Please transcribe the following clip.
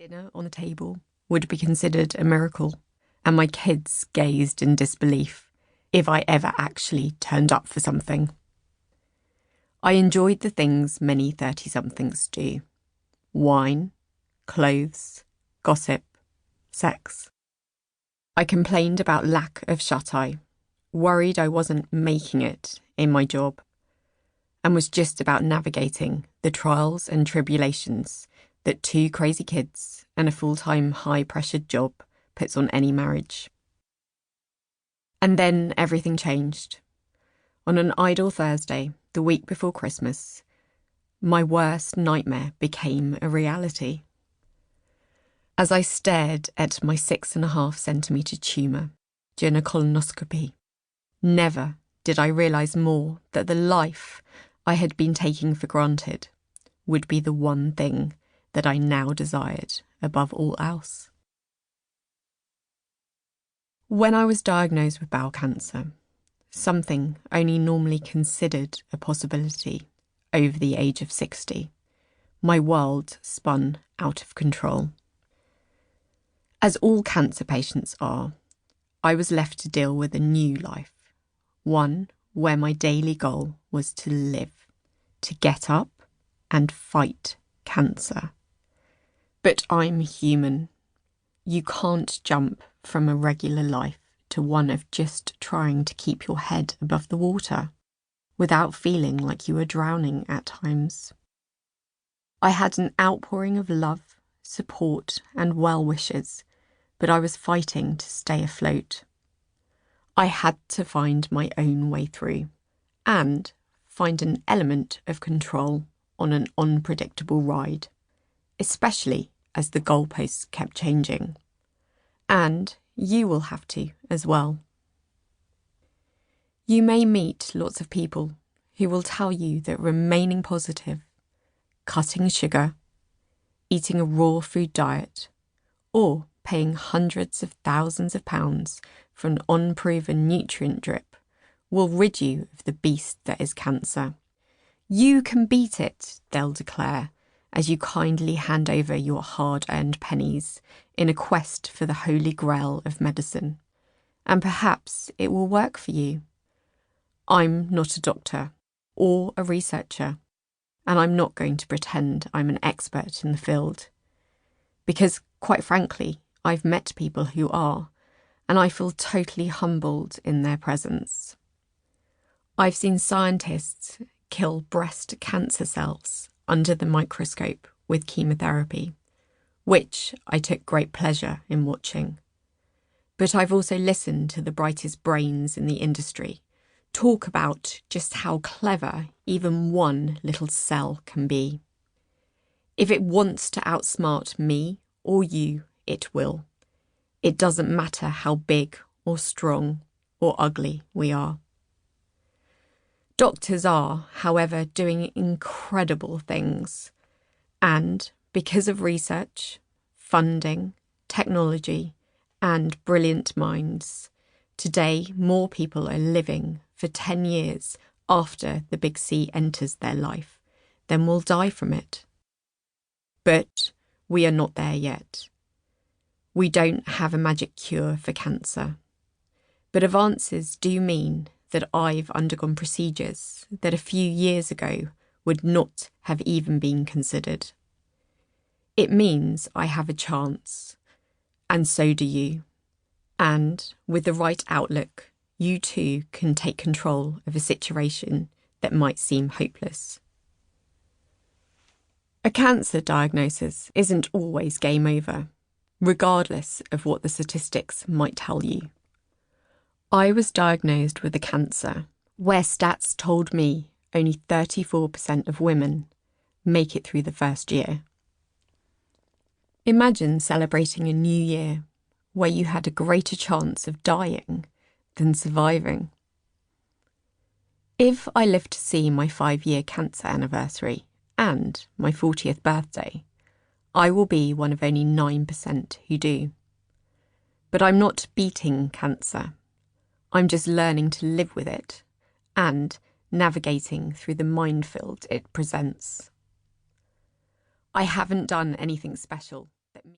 Dinner on the table would be considered a miracle, and my kids gazed in disbelief if I ever actually turned up for something. I enjoyed the things many 30-somethings do. Wine, clothes, gossip, sex. I complained about lack of shut-eye, worried I wasn't making it in my job, and was just about navigating the trials and tribulations that 2 crazy kids and a full-time high-pressured job puts on any marriage. And then everything changed. On an idle Thursday, the week before Christmas, my worst nightmare became a reality. As I stared at my 6.5-centimetre tumour during a colonoscopy, never did I realise more that the life I had been taking for granted would be the one thing that I now desired above all else. When I was diagnosed with bowel cancer, something only normally considered a possibility over the age of 60, my world spun out of control. As all cancer patients are, I was left to deal with a new life, one where my daily goal was to live, to get up and fight cancer. But I'm human. You can't jump from a regular life to one of just trying to keep your head above the water without feeling like you are drowning at times. I had an outpouring of love, support and well wishes, but I was fighting to stay afloat. I had to find my own way through and find an element of control on an unpredictable ride, especially as the goalposts kept changing. And you will have to as well. You may meet lots of people who will tell you that remaining positive, cutting sugar, eating a raw food diet, or paying hundreds of thousands of pounds for an unproven nutrient drip will rid you of the beast that is cancer. You can beat it, they'll declare, as you kindly hand over your hard-earned pennies in a quest for the holy grail of medicine. And perhaps it will work for you. I'm not a doctor or a researcher, and I'm not going to pretend I'm an expert in the field. Because, quite frankly, I've met people who are, and I feel totally humbled in their presence. I've seen scientists kill breast cancer cells under the microscope with chemotherapy, which I took great pleasure in watching. But I've also listened to the brightest brains in the industry talk about just how clever even one little cell can be. If it wants to outsmart me or you, it will. It doesn't matter how big or strong or ugly we are. Doctors are, however, doing incredible things. And because of research, funding, technology, and brilliant minds, today more people are living for 10 years after the big C enters their life than will die from it. But we are not there yet. We don't have a magic cure for cancer. But advances do mean that I've undergone procedures that a few years ago would not have even been considered. It means I have a chance, and so do you. And with the right outlook, you too can take control of a situation that might seem hopeless. A cancer diagnosis isn't always game over, regardless of what the statistics might tell you. I was diagnosed with a cancer where stats told me only 34% of women make it through the first year. Imagine celebrating a new year where you had a greater chance of dying than surviving. If I live to see my 5-year cancer anniversary and my 40th birthday, I will be one of only 9% who do. But I'm not beating cancer. I'm just learning to live with it and navigating through the minefield it presents. I haven't done anything special.